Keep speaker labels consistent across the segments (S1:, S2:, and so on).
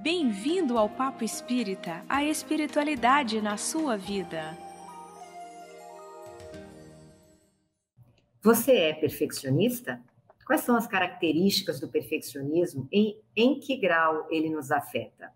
S1: Bem-vindo ao Papo Espírita, a espiritualidade na sua vida.
S2: Você é perfeccionista? Quais são as características do perfeccionismo e em que grau ele nos afeta?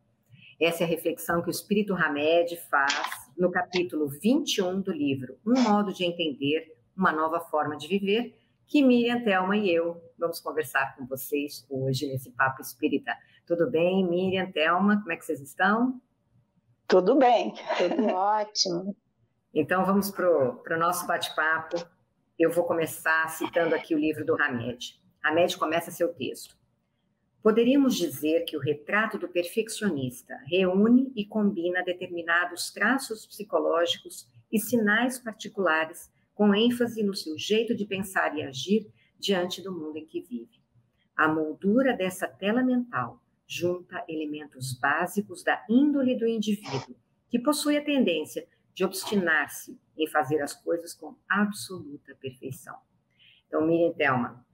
S2: Essa é a reflexão que o Espírito Hamed faz no capítulo 21 do livro Um Modo de Entender, Uma Nova Forma de Viver, que Miriam, Thelma e eu vamos conversar com vocês hoje nesse Papo Espírita. Tudo bem, Miriam, Thelma? Como é que vocês estão?
S3: Tudo bem, tudo ótimo.
S2: Então vamos para o nosso bate-papo. Eu vou começar citando aqui o livro do Hamed. Hamed começa seu texto. Poderíamos dizer que o retrato do perfeccionista reúne e combina determinados traços psicológicos e sinais particulares com ênfase no seu jeito de pensar e agir diante do mundo em que vive. A moldura dessa tela mental junta elementos básicos da índole do indivíduo, que possui a tendência de obstinar-se em fazer as coisas com absoluta perfeição. Então, Miriam e Thelma,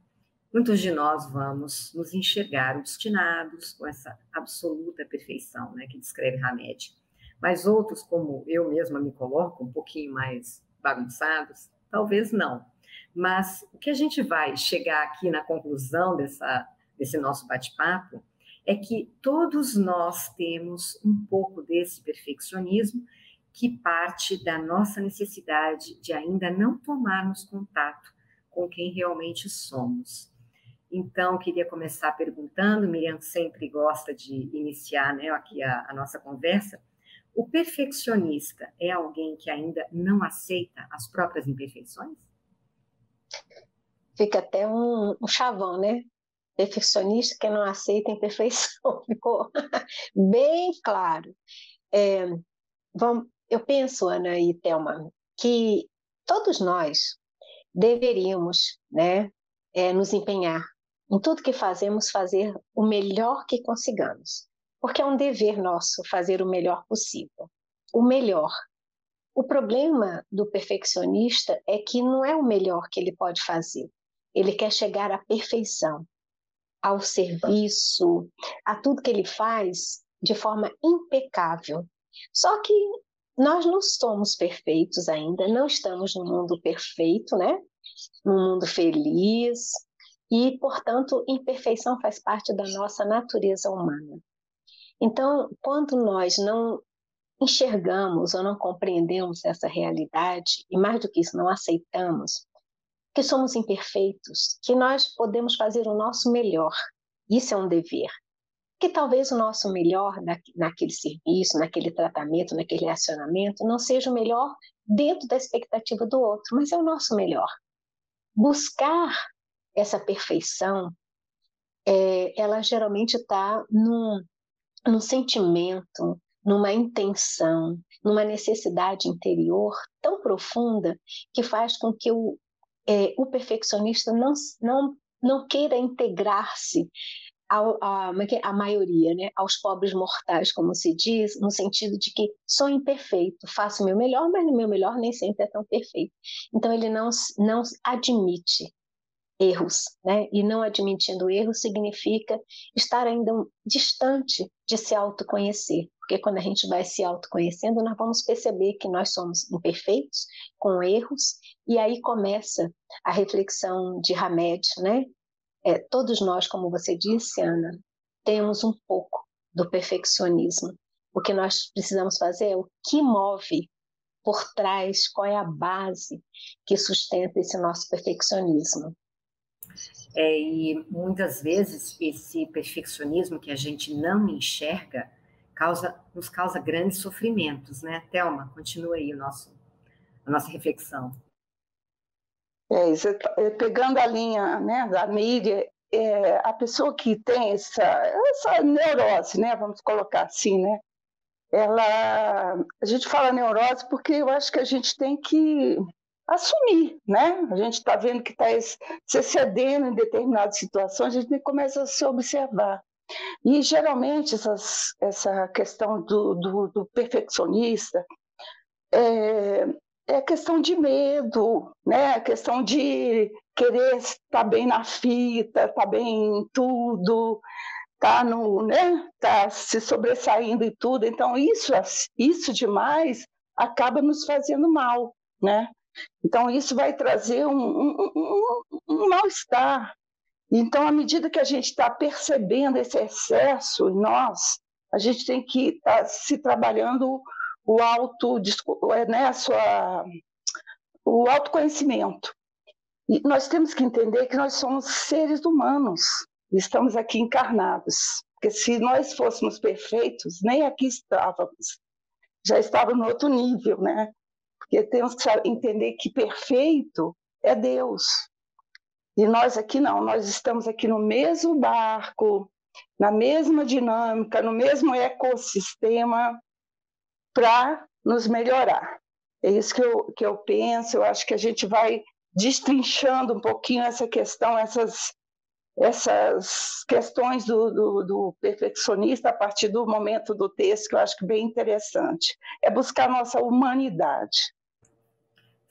S2: muitos de nós vamos nos enxergar obstinados com essa absoluta perfeição, né, que descreve Hamed. Mas outros, como eu mesma me coloco, um pouquinho mais bagunçados, talvez não. Mas o que a gente vai chegar aqui na conclusão desse nosso bate-papo é que todos nós temos um pouco desse perfeccionismo que parte da nossa necessidade de ainda não tomarmos contato com quem realmente somos. Então, queria começar perguntando, Miriam sempre gosta de iniciar, né, aqui a nossa conversa, o perfeccionista é alguém que ainda não aceita as próprias imperfeições?
S3: Fica até um chavão, né? Perfeccionista que não aceita imperfeição. Ficou bem claro. Eu penso, Ana e Thelma, que todos nós deveríamos, né, nos empenhar em tudo que fazemos, fazer o melhor que consigamos. Porque é um dever nosso fazer o melhor possível. O melhor. O problema do perfeccionista é que não é o melhor que ele pode fazer. Ele quer chegar à perfeição, ao serviço, a tudo que ele faz de forma impecável. Só que nós não somos perfeitos ainda, não estamos no mundo perfeito, né? Num mundo feliz, e, portanto, imperfeição faz parte da nossa natureza humana. Então, quando nós não enxergamos ou não compreendemos essa realidade, e mais do que isso, não aceitamos, que somos imperfeitos, que nós podemos fazer o nosso melhor, isso é um dever, que talvez o nosso melhor naquele serviço, naquele tratamento, naquele relacionamento, não seja o melhor dentro da expectativa do outro, mas é o nosso melhor. Buscar essa perfeição, ela geralmente está num sentimento, numa intenção, numa necessidade interior tão profunda que faz com que o perfeccionista não queira integrar-se à maioria, né? Aos pobres mortais, como se diz, no sentido de que sou imperfeito, faço o meu melhor, mas o meu melhor nem sempre é tão perfeito. Então ele não admite erros, né? E não admitindo erros significa estar ainda distante de se autoconhecer, porque quando a gente vai se autoconhecendo, nós vamos perceber que nós somos imperfeitos, com erros, e aí começa a reflexão de Hamed, né? Todos nós, como você disse, Ana, temos um pouco do perfeccionismo. O que nós precisamos fazer é o que move por trás, qual é a base que sustenta esse nosso perfeccionismo.
S2: E muitas vezes esse perfeccionismo que a gente não enxerga nos causa grandes sofrimentos, né? Thelma, continua aí a nossa reflexão.
S4: Pegando a linha, né, da Miriam, a pessoa que tem essa neurose, né, vamos colocar assim, né? A gente fala neurose porque eu acho que a gente tem que assumir, né? A gente está vendo que está se excedendo em determinadas situações, a gente começa a se observar. E, geralmente, essa questão do perfeccionista é questão de medo, né? É questão de querer estar bem na fita, estar bem em tudo, tá no, né, tá se sobressaindo e tudo. Então isso demais acaba nos fazendo mal, né? Então isso vai trazer um mal-estar. Então, à medida que a gente está percebendo esse excesso em nós, a gente tem que estar se trabalhando né, o autoconhecimento. E nós temos que entender que nós somos seres humanos, estamos aqui encarnados. Porque se nós fôssemos perfeitos, nem aqui estávamos, já estávamos no outro nível, né? Porque temos que entender que perfeito é Deus. E nós aqui não, nós estamos aqui no mesmo barco, na mesma dinâmica, no mesmo ecossistema para nos melhorar. É isso que eu penso, eu acho que a gente vai destrinchando um pouquinho essa questão, essas questões do perfeccionista a partir do momento do texto, que eu acho que é bem interessante. É buscar a nossa humanidade.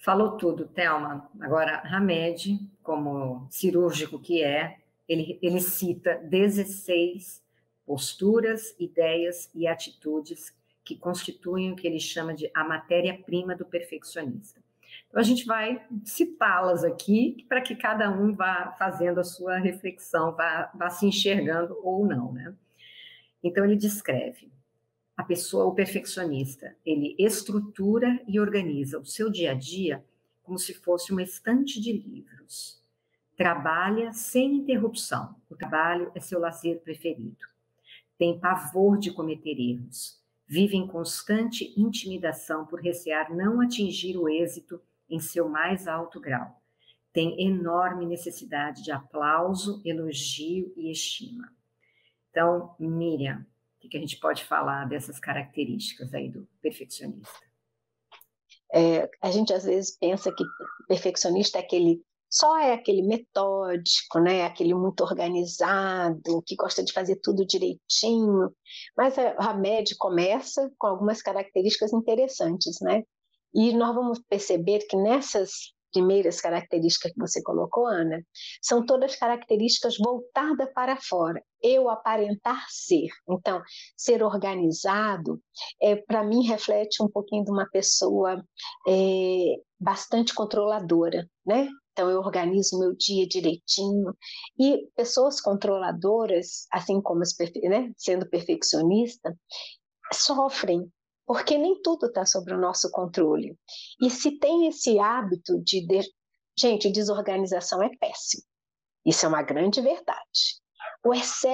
S2: Falou tudo, Thelma. Agora, Hamed, como cirúrgico que é, ele cita 16 posturas, ideias e atitudes que constituem o que ele chama de a matéria-prima do perfeccionista. Então, a gente vai citá-las aqui para que cada um vá fazendo a sua reflexão, vá se enxergando ou não, né? Então, ele descreve a pessoa, o perfeccionista, ele estrutura e organiza o seu dia a dia como se fosse uma estante de livros. Trabalha sem interrupção. O trabalho é seu lazer preferido. Tem pavor de cometer erros. Vive em constante intimidação por recear não atingir o êxito em seu mais alto grau. Tem enorme necessidade de aplauso, elogio e estima. Então, Miriam, o que a gente pode falar dessas características aí do perfeccionista?
S3: A gente às vezes pensa que perfeccionista é aquele metódico, né? Aquele muito organizado, que gosta de fazer tudo direitinho. Mas a Hamed começa com algumas características interessantes, né? E nós vamos perceber que nessas primeiras características que você colocou, Ana, são todas características voltadas para fora. Eu aparentar ser. Então, ser organizado, para mim, reflete um pouquinho de uma pessoa bastante controladora, né? Então, eu organizo o meu dia direitinho. E pessoas controladoras, assim como né, sendo perfeccionista, sofrem, porque nem tudo está sob o nosso controle. E se tem esse hábito Gente, desorganização é péssimo. Isso é uma grande verdade.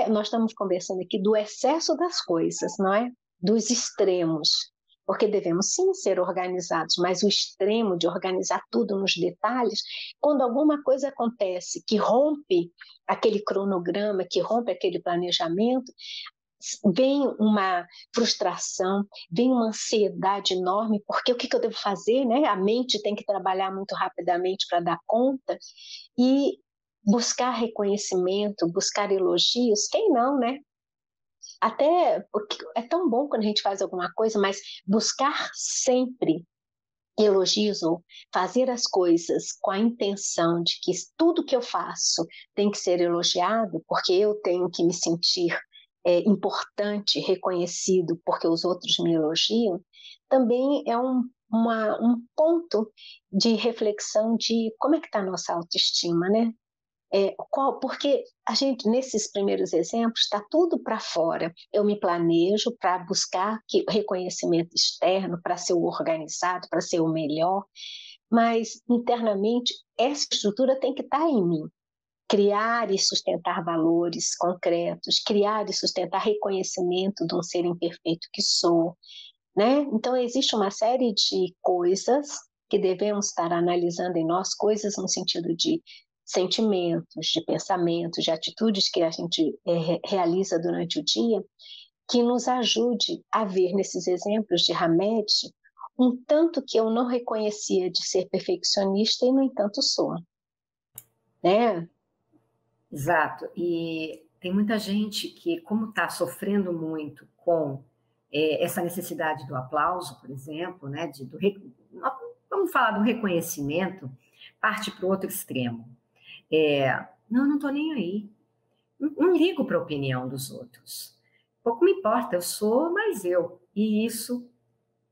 S3: Nós estamos conversando aqui do excesso das coisas, não é? Dos extremos. Porque devemos sim ser organizados, mas o extremo de organizar tudo nos detalhes, quando alguma coisa acontece que rompe aquele cronograma, que rompe aquele planejamento, vem uma frustração, vem uma ansiedade enorme, porque o que eu devo fazer, né? A mente tem que trabalhar muito rapidamente para dar conta, e buscar reconhecimento, buscar elogios, quem não, né? Até porque é tão bom quando a gente faz alguma coisa, mas buscar sempre elogios ou fazer as coisas com a intenção de que tudo que eu faço tem que ser elogiado, porque eu tenho que me sentir importante, reconhecido, porque os outros me elogiam, também é um ponto de reflexão de como é que está a nossa autoestima, né? Porque a gente, nesses primeiros exemplos, está tudo para fora. Eu me planejo para buscar reconhecimento externo, para ser o organizado, para ser o melhor, mas internamente essa estrutura tem que estar em mim. Criar e sustentar valores concretos, criar e sustentar reconhecimento de um ser imperfeito que sou, né? Então, existe uma série de coisas que devemos estar analisando em nós, coisas no sentido de sentimentos, de pensamentos, de atitudes que a gente realiza durante o dia, que nos ajude a ver nesses exemplos de Hamed um tanto que eu não reconhecia de ser perfeccionista e, no entanto, sou. Né?
S2: Exato. E tem muita gente que, como está sofrendo muito com essa necessidade do aplauso, por exemplo, né, vamos falar do reconhecimento, parte para o outro extremo. Não estou nem aí. não ligo para a opinião dos outros. Pouco me importa, eu sou mais eu. E isso,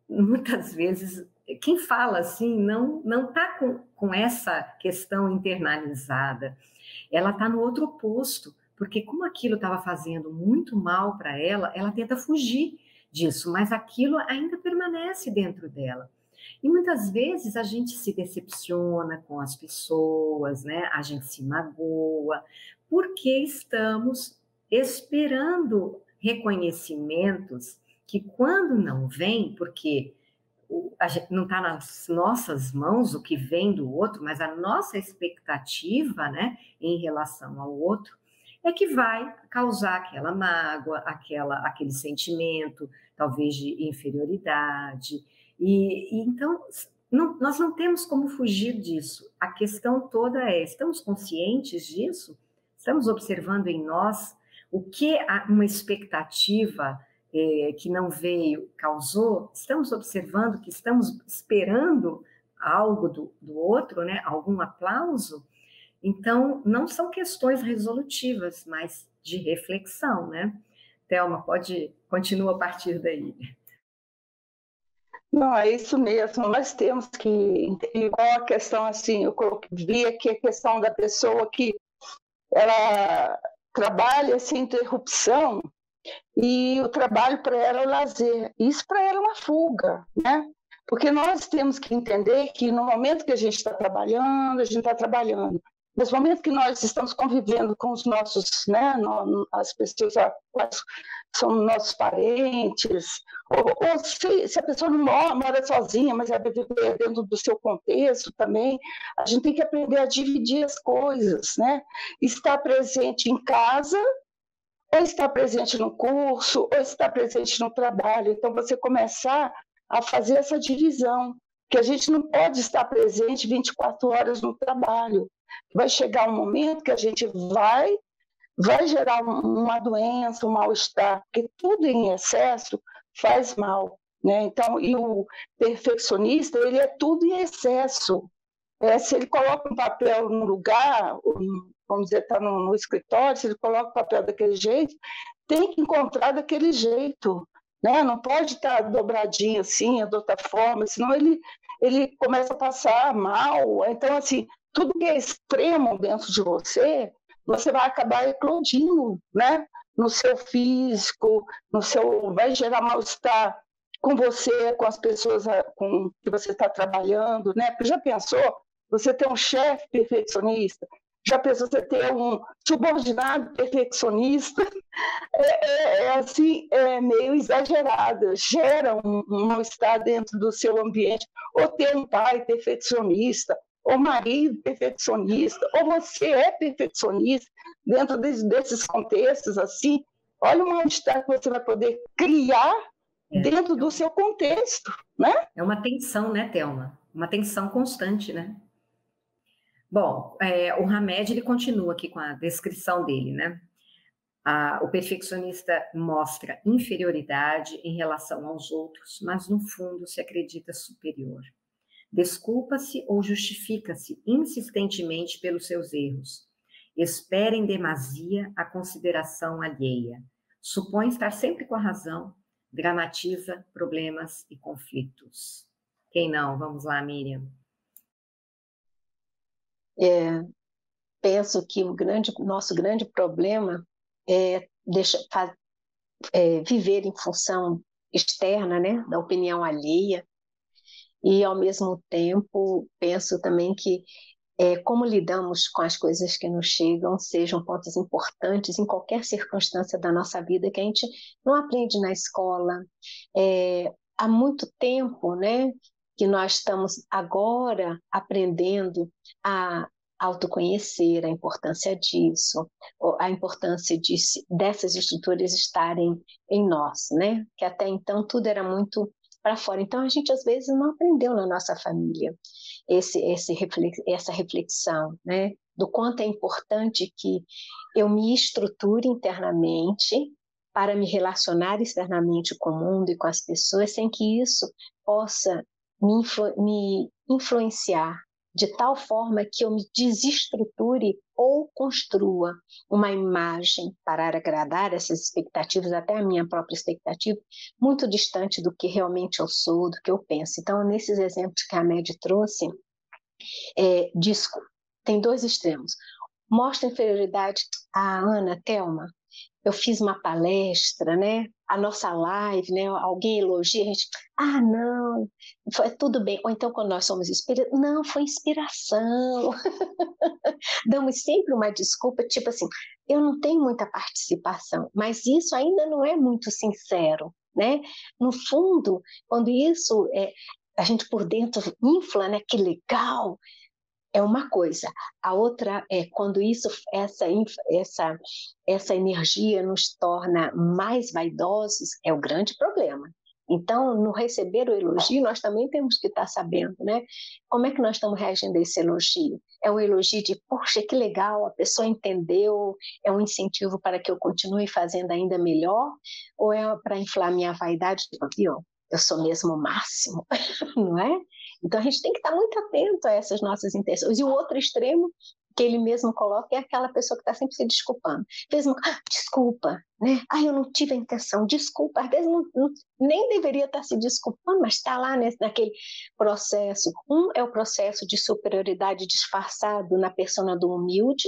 S2: muitas vezes, quem fala assim não está com essa questão internalizada. Ela está no outro oposto, porque como aquilo estava fazendo muito mal para ela, ela tenta fugir disso, mas aquilo ainda permanece dentro dela. E muitas vezes a gente se decepciona com as pessoas, né? A gente se magoa, porque estamos esperando reconhecimentos que, quando não vem, porque a gente não está nas nossas mãos o que vem do outro, mas a nossa expectativa, né, em relação ao outro, é que vai causar aquela mágoa, aquele sentimento, talvez de inferioridade. E então, nós não temos como fugir disso. A questão toda é: estamos conscientes disso? Estamos observando em nós o que uma expectativa que não veio causou? Estamos observando que estamos esperando algo do outro, né? Algum aplauso? Então, não são questões resolutivas, mas de reflexão, né? Thelma, continua a partir daí.
S4: Não, é isso mesmo. Nós temos que, igual a questão assim, eu vi aqui a questão da pessoa que ela trabalha sem interrupção e o trabalho para ela é o lazer. Isso para ela é uma fuga, né? Porque nós temos que entender que no momento que a gente está trabalhando, a gente está trabalhando. Nos momentos que nós estamos convivendo com os nossos, né, as pessoas são nossos parentes, ou se a pessoa não mora sozinha, mas é dentro do seu contexto também, a gente tem que aprender a dividir as coisas, né? Estar presente em casa, ou estar presente no curso, ou estar presente no trabalho. Então, você começar a fazer essa divisão, que a gente não pode estar presente 24 horas no trabalho. Vai chegar um momento que a gente vai gerar uma doença, um mal-estar, porque tudo em excesso faz mal, né? Então, e o perfeccionista, ele é tudo em excesso. Se ele coloca um papel no lugar, vamos dizer, está no escritório, se ele coloca o papel daquele jeito, tem que encontrar daquele jeito, né? Não pode estar dobradinho assim, de outra forma, senão ele começa a passar mal. Então, assim, tudo que é extremo dentro de você vai acabar eclodindo, né? No seu físico, vai gerar mal-estar com você, com as pessoas com que você está trabalhando, né? Porque já pensou, você ter um chefe perfeccionista, já pensou você ter um subordinado perfeccionista, assim, é meio exagerado, gera um mal-estar dentro do seu ambiente, ou ter um pai perfeccionista, ou marido perfeccionista, ou você é perfeccionista, dentro desses contextos, assim, olha o mal-estar que você vai poder criar dentro do seu contexto, né?
S2: É uma tensão, né, Thelma? Uma tensão constante, né? Bom, o Hamed, ele continua aqui com a descrição dele, né? O perfeccionista mostra inferioridade em relação aos outros, mas no fundo se acredita superior. Desculpa-se ou justifica-se insistentemente pelos seus erros. Espera em demasia a consideração alheia. Supõe estar sempre com a razão, dramatiza problemas e conflitos. Quem não? Vamos lá, Miriam.
S3: Penso que nosso grande problema é viver em função externa, né, da opinião alheia, e ao mesmo tempo penso também que como lidamos com as coisas que nos chegam sejam pontos importantes em qualquer circunstância da nossa vida que a gente não aprende na escola. Há muito tempo, né, que nós estamos agora aprendendo a autoconhecer a importância disso, a importância dessas estruturas estarem em nós, né? Que até então tudo era muito para fora. Então a gente às vezes não aprendeu na nossa família essa reflexão, né? Do quanto é importante que eu me estruture internamente para me relacionar externamente com o mundo e com as pessoas, sem que isso possa me influenciar de tal forma que eu me desestruture ou construa uma imagem para agradar essas expectativas, até a minha própria expectativa, muito distante do que realmente eu sou, do que eu penso. Então, nesses exemplos que a Med trouxe, tem dois extremos. Mostra inferioridade a Ana, Thelma. Eu fiz uma palestra, né? A nossa live, né? Alguém elogia, a gente, não, foi tudo bem. Ou então, quando nós somos espíritas, não, foi inspiração. Damos sempre uma desculpa, tipo assim, eu não tenho muita participação, mas isso ainda não é muito sincero, né? No fundo, quando isso a gente por dentro infla, né? Que legal, é uma coisa. A outra é quando essa energia nos torna mais vaidosos, é o grande problema. Então, no receber o elogio, nós também temos que estar sabendo, né? Como é que nós estamos reagindo a esse elogio? É um elogio de, poxa, que legal, a pessoa entendeu, é um incentivo para que eu continue fazendo ainda melhor? Ou é para inflar minha vaidade? Viu? Eu sou mesmo o máximo, não é? Então, a gente tem que estar muito atento a essas nossas intenções. E o outro extremo, que ele mesmo coloca, é aquela pessoa que está sempre se desculpando. Fez uma desculpa, né? Eu não tive a intenção, desculpa. Às vezes nem deveria estar se desculpando, mas está lá naquele processo. Um é o processo de superioridade disfarçado na persona do humilde,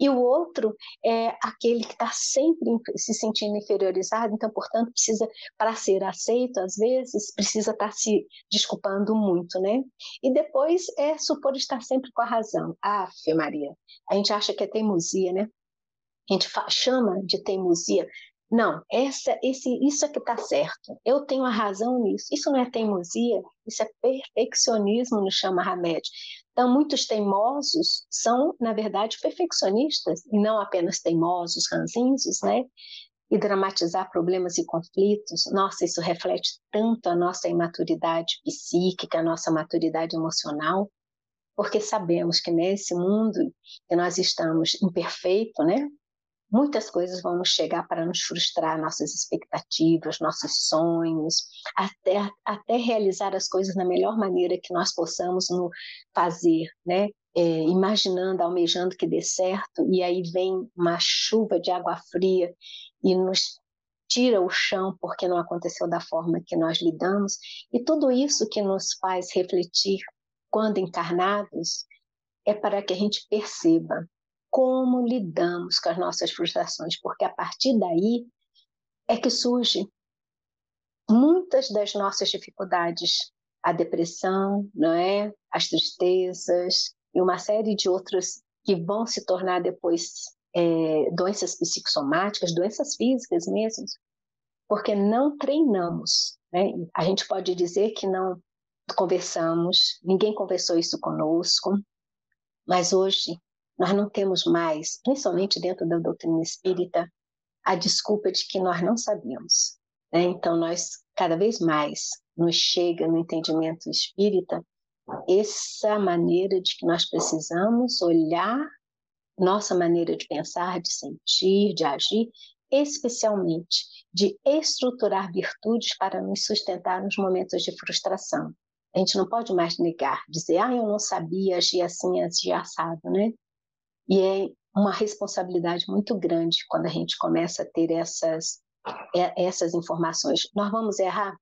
S3: e o outro é aquele que está sempre se sentindo inferiorizado, então, portanto, precisa, para ser aceito, às vezes, precisa estar se desculpando muito, né? E depois supor estar sempre com a razão. Fê Maria, a gente acha que é teimosia, né? A gente chama de teimosia. Não, isso é que está certo. Eu tenho a razão nisso. Isso não é teimosia, isso é perfeccionismo, nos chama Hamed. Então, muitos teimosos são, na verdade, perfeccionistas, e não apenas teimosos, ranzinzos, né? E dramatizar problemas e conflitos. Nossa, isso reflete tanto a nossa imaturidade psíquica, a nossa maturidade emocional, porque sabemos que nesse mundo que nós estamos imperfeito, né? Muitas coisas vão nos chegar para nos frustrar, nossas expectativas, nossos sonhos, até realizar as coisas da melhor maneira que nós possamos fazer, né? Imaginando, almejando que dê certo, e aí vem uma chuva de água fria e nos tira o chão porque não aconteceu da forma que nós lidamos, e tudo isso que nos faz refletir quando encarnados é para que a gente perceba como lidamos com as nossas frustrações, porque a partir daí é que surgem muitas das nossas dificuldades, a depressão, não é? As tristezas e uma série de outras que vão se tornar depois doenças psicossomáticas, doenças físicas mesmo, porque não treinamos, né? A gente pode dizer que não conversamos, ninguém conversou isso conosco, mas hoje nós não temos mais, principalmente dentro da doutrina espírita, a desculpa de que nós não sabíamos, né? Então, cada vez mais, nos chega no entendimento espírita essa maneira de que nós precisamos olhar nossa maneira de pensar, de sentir, de agir, especialmente de estruturar virtudes para nos sustentar nos momentos de frustração. A gente não pode mais negar, dizer, eu não sabia agir assim, agir assado, né? E é uma responsabilidade muito grande quando a gente começa a ter essas informações. Nós vamos errar?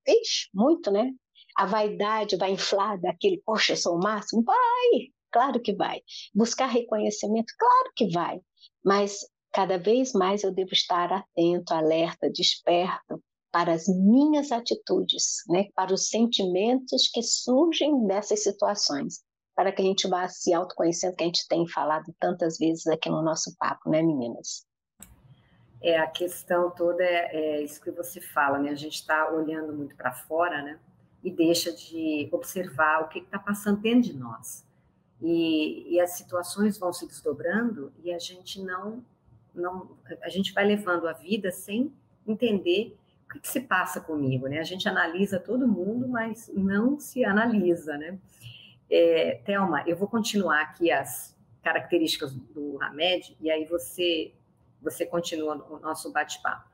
S3: Muito, né? A vaidade vai inflar daquele, poxa, eu sou o máximo? Vai, claro que vai. Buscar reconhecimento? Claro que vai. Mas cada vez mais eu devo estar atento, alerta, desperto para as minhas atitudes, né? Para os sentimentos que surgem dessas situações, para que a gente vá se autoconhecendo, que a gente tem falado tantas vezes aqui no nosso papo, né, meninas?
S2: A questão toda é isso que você fala, né? A gente está olhando muito para fora, né? E deixa de observar o que está passando dentro de nós. E as situações vão se desdobrando e a gente a gente vai levando a vida sem entender o que se passa comigo, né? A gente analisa todo mundo, mas não se analisa, né? Thelma, eu vou continuar aqui as características do Hamed e aí você continua o nosso bate-papo.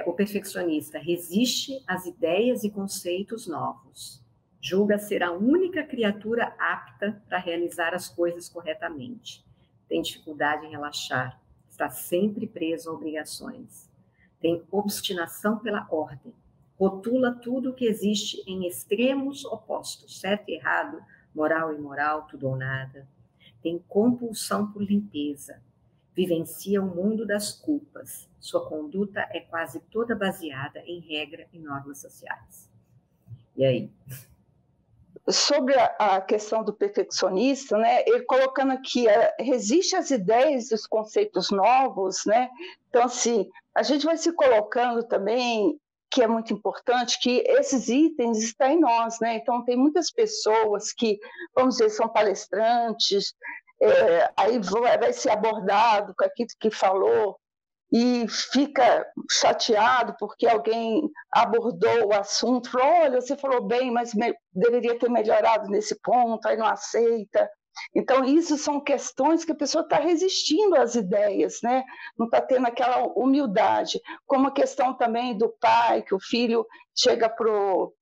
S2: O perfeccionista resiste às ideias e conceitos novos, Julga ser a única criatura apta para realizar as coisas corretamente. Tem dificuldade em relaxar. Está sempre preso a obrigações. Tem obstinação pela ordem. Rotula tudo o que existe em extremos opostos, certo e errado, moral e imoral, tudo ou nada. Tem compulsão por limpeza. Vivencia o mundo das culpas. Sua conduta é quase toda baseada em regra e normas sociais. E aí?
S4: Sobre a questão do perfeccionista, né, ele colocando aqui, resiste às ideias dos conceitos novos, né? Então, assim, a gente vai se colocando também, que é muito importante, que esses itens estão em nós, né? Então, tem muitas pessoas que, vamos dizer, são palestrantes, aí vai ser abordado com aquilo que falou, e fica chateado porque alguém abordou o assunto, falou, olha, você falou bem, mas deveria ter melhorado nesse ponto, aí não aceita. Então, isso são questões que a pessoa está resistindo às ideias, né? Não está tendo aquela humildade. Como a questão também do pai, que o filho chega para o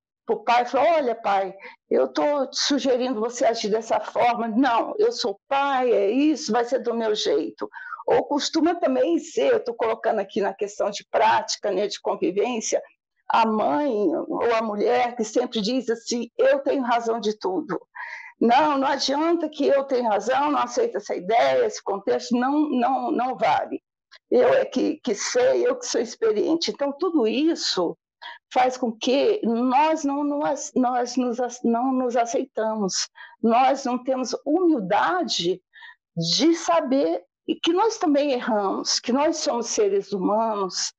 S4: pai e fala, olha, pai, eu estou sugerindo você agir dessa forma. Não, eu sou pai, é isso, vai ser do meu jeito. Ou costuma também ser, eu estou colocando aqui na questão de prática, né, de convivência, a mãe ou a mulher que sempre diz assim, eu tenho razão de tudo. Não adianta que eu tenha razão, não aceito essa ideia, esse contexto, não vale. Eu é que sei, eu que sou experiente. Então, tudo isso faz com que nós não nos aceitamos, nós não temos humildade de saber que nós também erramos, que nós somos seres humanos,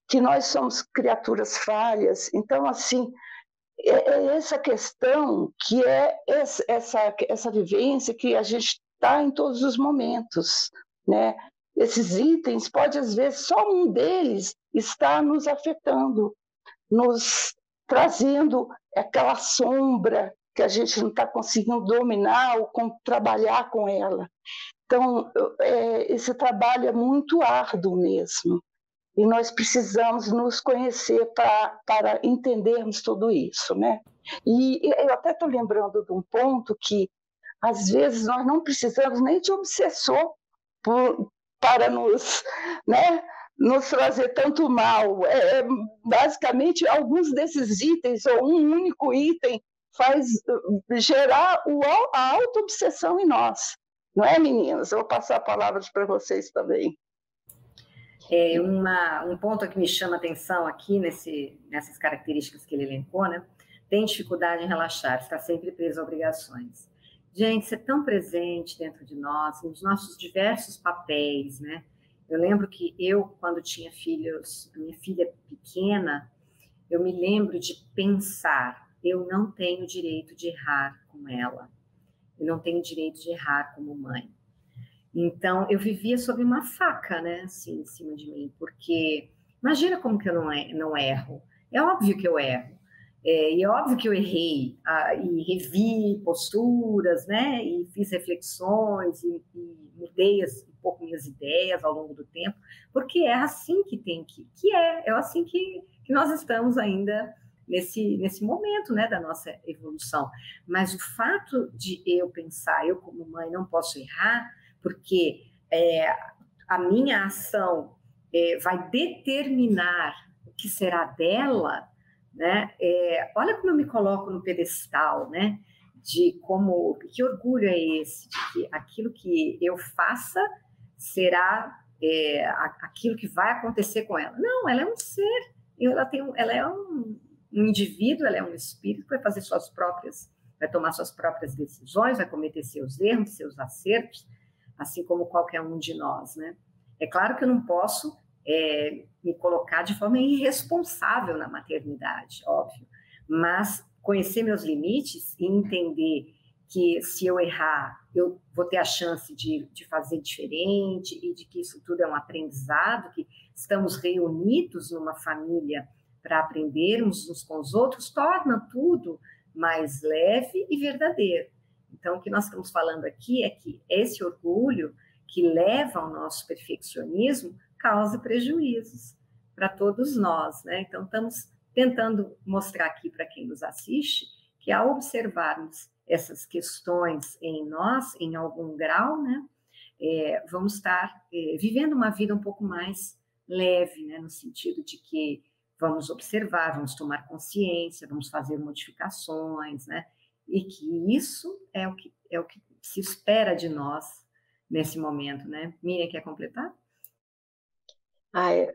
S4: que nós somos criaturas falhas. Então, assim, essa questão que é essa vivência que a gente está em todos os momentos, né? Esses itens, pode às vezes só um deles está nos afetando, nos trazendo aquela sombra que a gente não está conseguindo dominar ou trabalhar com ela. Então, esse trabalho é muito árduo mesmo, e nós precisamos nos conhecer para entendermos tudo isso, né? E eu até estou lembrando de um ponto que, às vezes, nós não precisamos nem de obsessor para né, nos trazer tanto mal. Basicamente, alguns desses itens, ou um único item, faz gerar a auto-obsessão em nós. Não é, meninas? Eu vou passar palavras para vocês também.
S2: Um ponto que me chama a atenção aqui nessas características que ele elencou, né? Tem dificuldade em relaxar, está sempre preso a obrigações. Gente, isso é tão presente dentro de nós, nos nossos diversos papéis, né? Eu lembro que quando tinha filhos, a minha filha pequena, eu me lembro de pensar, eu não tenho direito de errar com ela. Eu não tenho direito de errar como mãe. Então, eu vivia sob uma faca, né, assim, em cima de mim, porque imagina como que eu não erro. É óbvio que eu erro. E é óbvio que eu errei, e revi posturas, né, e fiz reflexões, e mudei um pouco minhas ideias ao longo do tempo, porque é assim que é assim que nós estamos ainda nesse momento, né, da nossa evolução. Mas o fato de eu pensar, eu como mãe não posso errar, porque a minha ação vai determinar o que será dela, né? Olha como eu me coloco no pedestal, né? De que orgulho é esse, de que aquilo que eu faça será aquilo que vai acontecer com ela. Não, ela é um ser, ela é um indivíduo, ela é um espírito que vai tomar suas próprias decisões, vai cometer seus erros, seus acertos, assim como qualquer um de nós, né? É claro que eu não posso me colocar de forma irresponsável na maternidade, óbvio, mas conhecer meus limites e entender que se eu errar, eu vou ter a chance de fazer diferente e de que isso tudo é um aprendizado, que estamos reunidos numa família para aprendermos uns com os outros, torna tudo mais leve e verdadeiro. Então, o que nós estamos falando aqui é que esse orgulho que leva ao nosso perfeccionismo causa prejuízos para todos nós, né? Então, estamos tentando mostrar aqui para quem nos assiste que ao observarmos essas questões em nós, em algum grau, né, vamos estar vivendo uma vida um pouco mais leve, né, no sentido de que vamos observar, vamos tomar consciência, vamos fazer modificações, né, e que isso é o que se espera de nós nesse momento, né? Miriam, quer completar?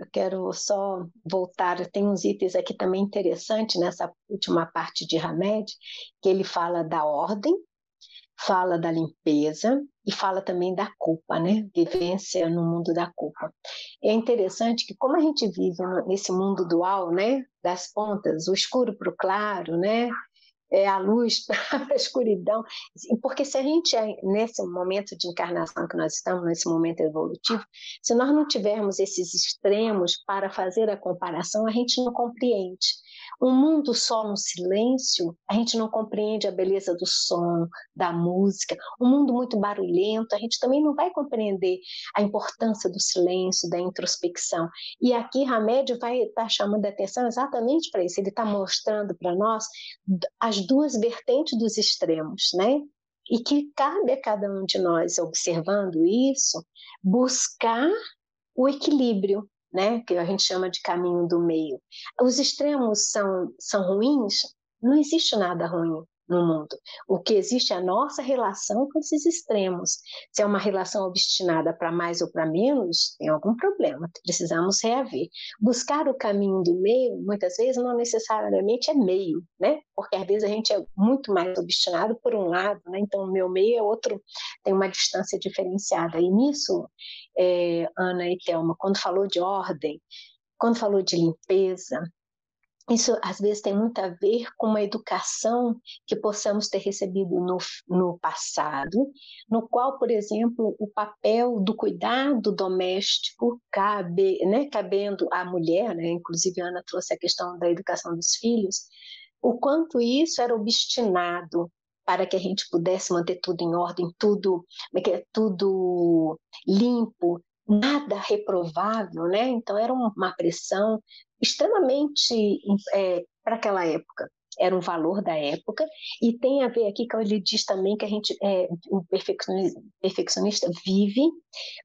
S3: Eu quero só voltar, tem uns itens aqui também interessantes nessa última parte de Hamed, que ele fala da ordem, fala da limpeza e fala também da culpa, né? Vivência no mundo da culpa. É interessante que como a gente vive nesse mundo dual, né? Das pontas, o escuro para o claro, né? A luz para a escuridão, porque se a gente, nesse momento de encarnação que nós estamos, nesse momento evolutivo, se nós não tivermos esses extremos para fazer a comparação, a gente não compreende. Um mundo só no silêncio, a gente não compreende a beleza do som, da música. Um mundo muito barulhento, a gente também não vai compreender a importância do silêncio, da introspecção. E aqui Hamed vai estar chamando a atenção exatamente para isso. Ele está mostrando para nós as duas vertentes dos extremos, né? E que cabe a cada um de nós, observando isso, buscar o equilíbrio, né? Que a gente chama de caminho do meio. Os extremos são ruins? Não existe nada ruim no mundo. O que existe é a nossa relação com esses extremos. Se é uma relação obstinada para mais ou para menos, tem algum problema, precisamos reaver. Buscar o caminho do meio, muitas vezes, não necessariamente é meio, né? Porque às vezes a gente é muito mais obstinado por um lado, né? Então o meu meio é outro, tem uma distância diferenciada. E nisso, Ana e Thelma, quando falou de ordem, quando falou de limpeza, isso às vezes tem muito a ver com uma educação que possamos ter recebido no passado, no qual, por exemplo, o papel do cuidado doméstico cabendo à mulher, né? Inclusive a Ana trouxe a questão da educação dos filhos, o quanto isso era obstinado para que a gente pudesse manter tudo em ordem, tudo limpo, nada reprovável, né? Então era uma pressão extremamente para aquela época. Era um valor da época, e tem a ver aqui que ele diz também que o perfeccionista vive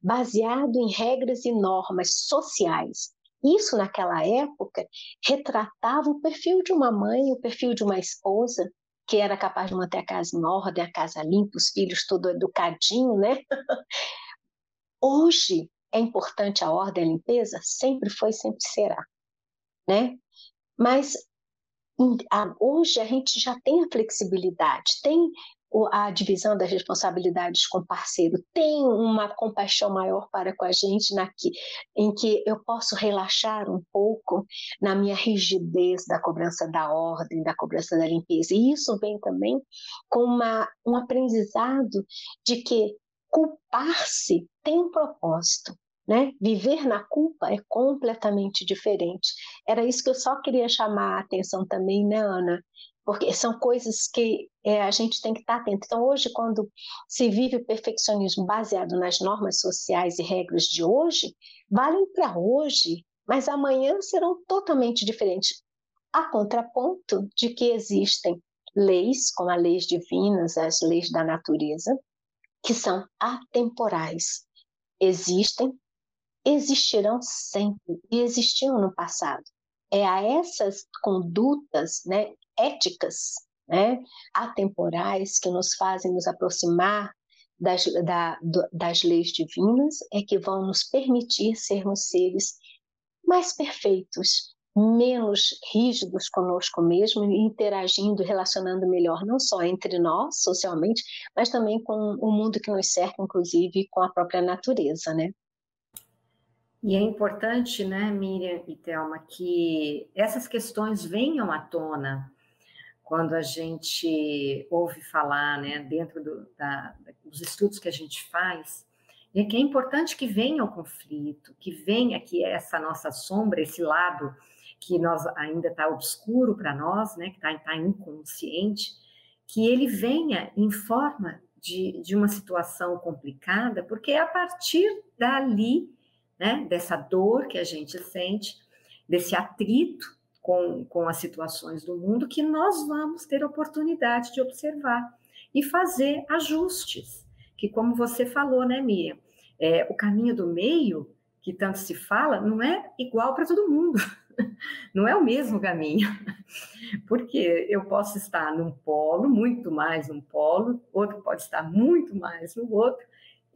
S3: baseado em regras e normas sociais. Isso, naquela época, retratava o perfil de uma mãe, o perfil de uma esposa, que era capaz de manter a casa em ordem, a casa limpa, os filhos tudo educadinho, né? Hoje é importante a ordem e a limpeza? Sempre foi, sempre será, né? Mas hoje a gente já tem a flexibilidade, tem a divisão das responsabilidades com o parceiro, tem uma compaixão maior para com a gente em que eu posso relaxar um pouco na minha rigidez da cobrança da ordem, da cobrança da limpeza. E isso vem também com um aprendizado de que culpar-se tem um propósito, né? Viver na culpa é completamente diferente. Era isso que eu só queria chamar a atenção também, né, Ana? Porque são coisas que a gente tem que estar atento. Então, hoje, quando se vive o perfeccionismo baseado nas normas sociais e regras de hoje, valem para hoje, mas amanhã serão totalmente diferentes. A contraponto de que existem leis, como as leis divinas, as leis da natureza, que são atemporais. Existirão sempre e existiam no passado. É a essas condutas, né, éticas, né, atemporais, que nos fazem nos aproximar das leis divinas, é que vão nos permitir sermos seres mais perfeitos, menos rígidos conosco mesmo, interagindo, relacionando melhor, não só entre nós, socialmente, mas também com o mundo que nos cerca, inclusive com a própria natureza, né?
S2: E é importante, né, Miriam e Thelma, que essas questões venham à tona quando a gente ouve falar, né, dentro dos estudos que a gente faz, e que é importante que venha o conflito, que venha aqui essa nossa sombra, esse lado que ainda está obscuro para nós, né, que está inconsciente, que ele venha em forma de uma situação complicada, porque é a partir dali, né, dessa dor que a gente sente, desse atrito com as situações do mundo que nós vamos ter oportunidade de observar e fazer ajustes, que como você falou, né, Miriam, o caminho do meio, que tanto se fala, não é igual para todo mundo, não é o mesmo caminho, porque eu posso estar num polo, muito mais num polo, outro pode estar muito mais no outro,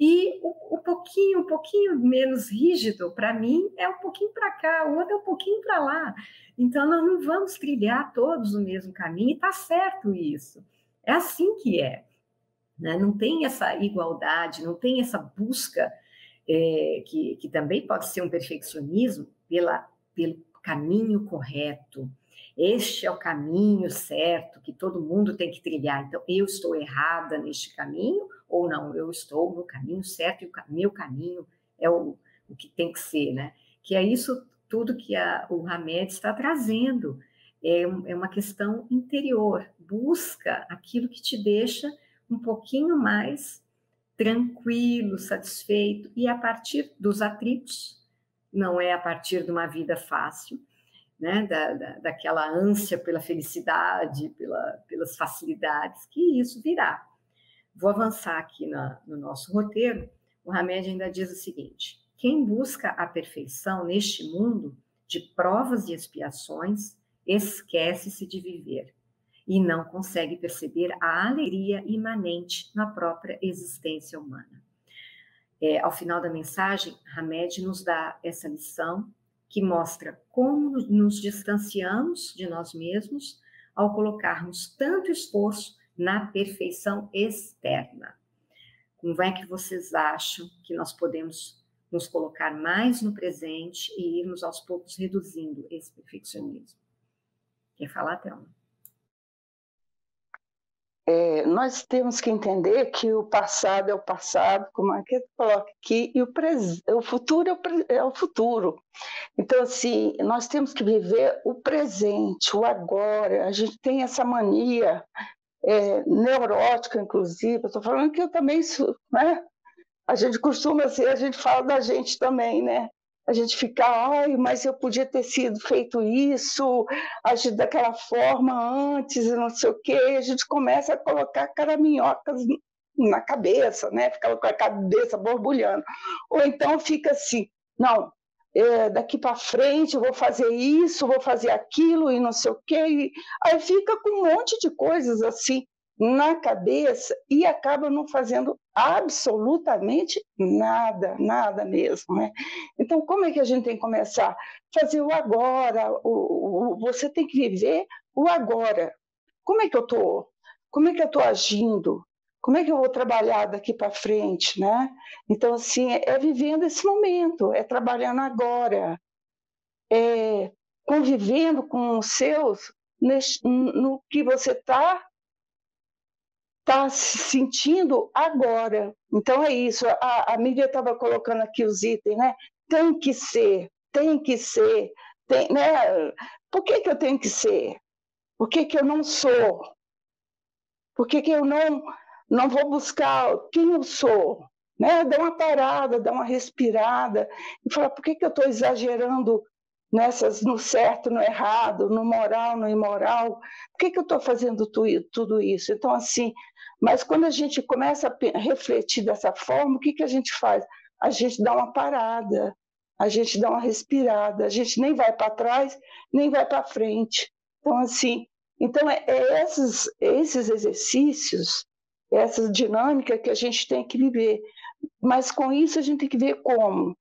S2: e um pouquinho menos rígido, para mim, é um pouquinho para cá, o outro é um pouquinho para lá. Então, nós não vamos trilhar todos o mesmo caminho, e está certo isso. É assim que é, né? Não tem essa igualdade, não tem essa busca, que também pode ser um perfeccionismo, pelo caminho correto. Este é o caminho certo que todo mundo tem que trilhar. Então, eu estou errada neste caminho ou não? Eu estou no caminho certo e o meu caminho é o que tem que ser, né? Que é isso tudo que o Hamed está trazendo. É uma questão interior. Busca aquilo que te deixa um pouquinho mais tranquilo, satisfeito, e a partir dos atritos, não é a partir de uma vida fácil, né, daquela ânsia pela felicidade, pelas facilidades, que isso virá. Vou avançar aqui no nosso roteiro. O Hamed ainda diz o seguinte: quem busca a perfeição neste mundo de provas e expiações, esquece-se de viver e não consegue perceber a alegria imanente na própria existência humana. Ao final da mensagem, Hamed nos dá essa lição que mostra como nos distanciamos de nós mesmos ao colocarmos tanto esforço na perfeição externa. Como é que vocês acham que nós podemos nos colocar mais no presente e irmos aos poucos reduzindo esse perfeccionismo? Quer falar, Thelma?
S4: Nós temos que entender que o passado é o passado, como a Kate coloca aqui, e o futuro é o futuro. Então, assim, nós temos que viver o presente, o agora. A gente tem essa mania neurótica, inclusive. Eu estou falando que eu também sou, né? A gente costuma ser, a gente fala da gente também, né? A gente fica, ai, mas eu podia ter sido feito isso, agir daquela forma antes, e não sei o quê. E a gente começa a colocar caraminhocas na cabeça, né? Fica com a cabeça borbulhando. Ou então fica assim, não, daqui para frente eu vou fazer isso, vou fazer aquilo e não sei o quê. E aí fica com um monte de coisas assim na cabeça e acaba não fazendo absolutamente nada, nada mesmo, né? Então, como é que a gente tem que começar? Fazer o agora, você tem que viver o agora. Como é que eu estou? Como é que eu estou agindo? Como é que eu vou trabalhar daqui para frente, né? Então, assim, é vivendo esse momento, é trabalhando agora, é convivendo com os seus no que você está se sentindo agora. Então é isso, a Miriam estava colocando aqui os itens, né? Tem que ser, né? Por que eu tenho que ser? Por que eu não sou? Por que eu não vou buscar quem eu sou? Né? Dá uma parada, dá uma respirada e fala, por que eu estou exagerando no certo, no errado, no moral, no imoral? Por que eu estou fazendo tudo isso? Então, assim, mas quando a gente começa a refletir dessa forma, o que a gente faz? A gente dá uma parada, a gente dá uma respirada, a gente nem vai para trás, nem vai para frente. Então, assim, esses exercícios, essa dinâmica que a gente tem que viver. Mas com isso a gente tem que ver como?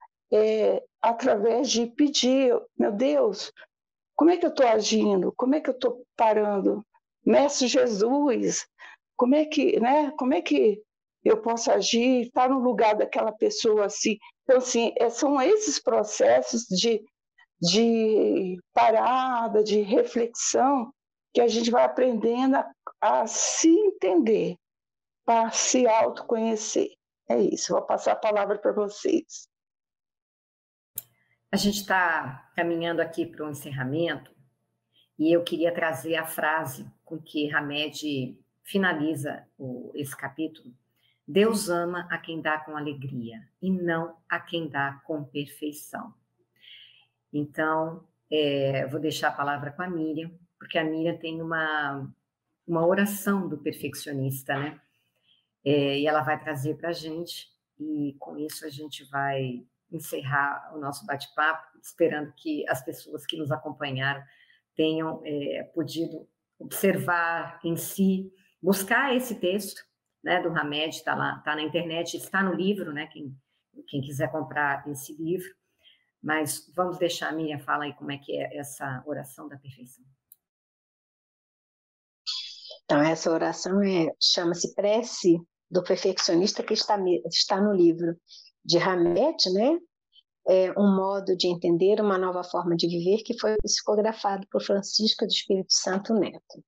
S4: Através de pedir, meu Deus, como é que eu estou agindo? Como é que eu estou parando? Mestre Jesus, como é que eu posso agir, estar no lugar daquela pessoa assim? Então, assim, são esses processos de parada, de reflexão, que a gente vai aprendendo a se entender, para se autoconhecer. É isso, vou passar a palavra para vocês.
S2: A gente está caminhando aqui para um encerramento e eu queria trazer a frase com que Hamed finaliza esse capítulo. Deus ama a quem dá com alegria e não a quem dá com perfeição. Então, Vou deixar a palavra com a Miriam, porque a Miriam tem uma oração do perfeccionista, né? E ela vai trazer para a gente, e com isso a gente vai encerrar o nosso bate-papo, esperando que as pessoas que nos acompanharam tenham podido observar em si, buscar esse texto, né, do Hamed, está lá, está na internet, está no livro, né, quem quiser comprar esse livro, mas vamos deixar a Miriam falar aí como é que é essa oração da perfeição.
S3: Então, essa oração chama-se Prece do Perfeccionista, que está no livro de Hamed, né? É um modo de entender uma nova forma de viver que foi psicografado por Francisco do Espírito Santo Neto.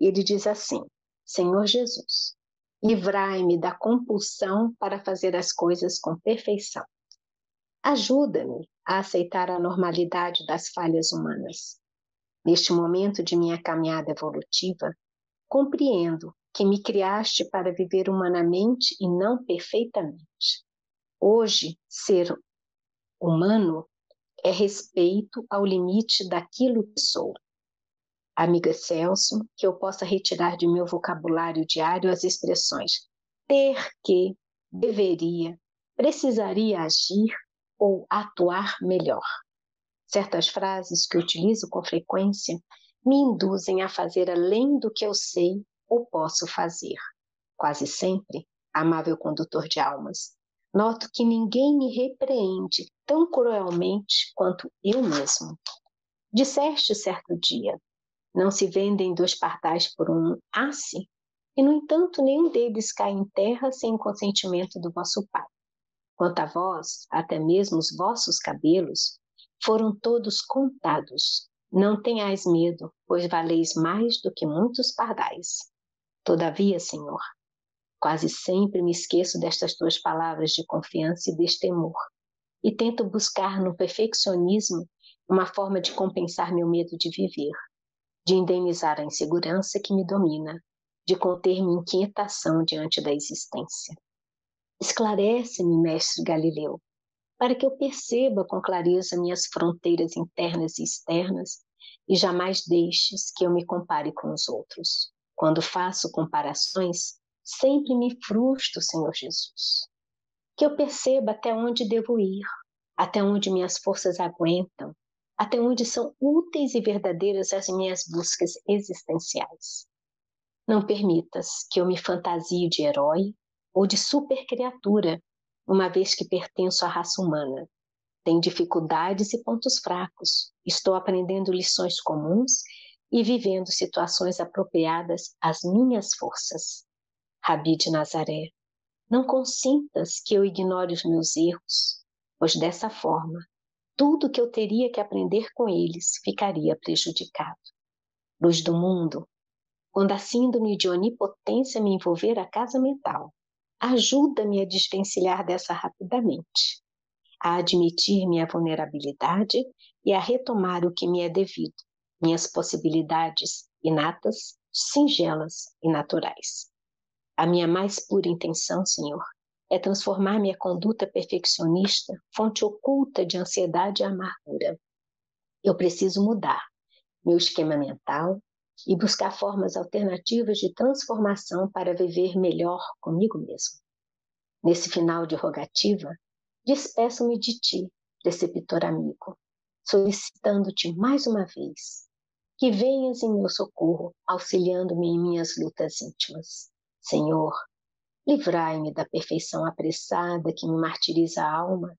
S3: E ele diz assim: Senhor Jesus, livrai-me da compulsão para fazer as coisas com perfeição. Ajuda-me a aceitar a normalidade das falhas humanas. Neste momento de minha caminhada evolutiva, compreendo que me criaste para viver humanamente e não perfeitamente. Hoje, ser humano é respeito ao limite daquilo que sou. Amigo Celso, que eu possa retirar de meu vocabulário diário as expressões ter que, deveria, precisaria agir ou atuar melhor. Certas frases que utilizo com frequência me induzem a fazer além do que eu sei ou posso fazer. Quase sempre, amável condutor de almas, noto que ninguém me repreende tão cruelmente quanto eu mesmo. Disseste certo dia, não se vendem 2 pardais por um asse, e, no entanto, nenhum deles cai em terra sem o consentimento do vosso Pai. Quanto a vós, até mesmo os vossos cabelos foram todos contados. Não tenhais medo, pois valeis mais do que muitos pardais. Todavia, Senhor, quase sempre me esqueço destas tuas palavras de confiança e destemor, e tento buscar no perfeccionismo uma forma de compensar meu medo de viver, de indenizar a insegurança que me domina, de conter minha inquietação diante da existência. Esclarece-me, mestre Galileu, para que eu perceba com clareza minhas fronteiras internas e externas e jamais deixes que eu me compare com os outros. Quando faço comparações, sempre me frustro, Senhor Jesus. Que eu perceba até onde devo ir, até onde minhas forças aguentam, até onde são úteis e verdadeiras as minhas buscas existenciais. Não permitas que eu me fantasie de herói ou de supercriatura, uma vez que pertenço à raça humana. Tenho dificuldades e pontos fracos. Estou aprendendo lições comuns e vivendo situações apropriadas às minhas forças. Rabi de Nazaré, não consintas que eu ignore os meus erros, pois dessa forma, tudo que eu teria que aprender com eles ficaria prejudicado. Luz do mundo, quando a síndrome de onipotência me envolver a casa mental, ajuda-me a desvencilhar dessa rapidamente, a admitir minha vulnerabilidade e a retomar o que me é devido, minhas possibilidades inatas, singelas e naturais. A minha mais pura intenção, Senhor, é transformar minha conduta perfeccionista, fonte oculta de ansiedade e amargura. Eu preciso mudar meu esquema mental e buscar formas alternativas de transformação para viver melhor comigo mesmo. Nesse final de rogativa, despeço-me de ti, preceptor amigo, solicitando-te mais uma vez que venhas em meu socorro, auxiliando-me em minhas lutas íntimas. Senhor, livrai-me da perfeição apressada que me martiriza a alma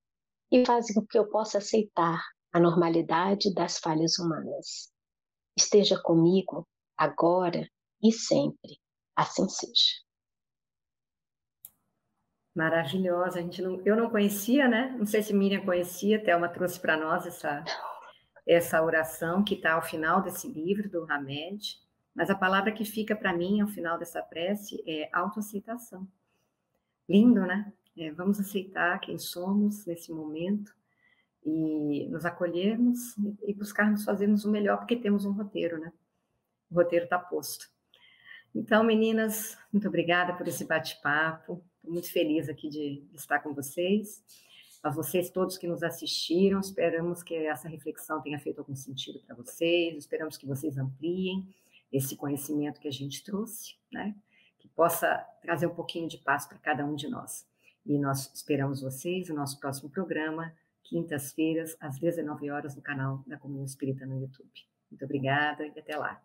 S3: e faz com que eu possa aceitar a normalidade das falhas humanas. Esteja comigo, agora e sempre. Assim seja.
S2: Maravilhosa. Eu não conhecia, né? Não sei se Miriam conhecia, Thelma trouxe para nós essa oração que está ao final desse livro do Hamed, mas a palavra que fica para mim ao final dessa prece é autoaceitação. Lindo, né? Vamos aceitar quem somos nesse momento e nos acolhermos e buscarmos fazermos o melhor, porque temos um roteiro, né? O roteiro está posto. Então, meninas, muito obrigada por esse bate-papo. Estou muito feliz aqui de estar com vocês. a vocês todos que nos assistiram. Esperamos que essa reflexão tenha feito algum sentido para vocês, esperamos que vocês ampliem esse conhecimento que a gente trouxe, né? Que possa trazer um pouquinho de paz para cada um de nós. E nós esperamos vocês no nosso próximo programa, quintas-feiras, às 19 horas, no canal da Comunhão Espírita no YouTube. Muito obrigada e até lá.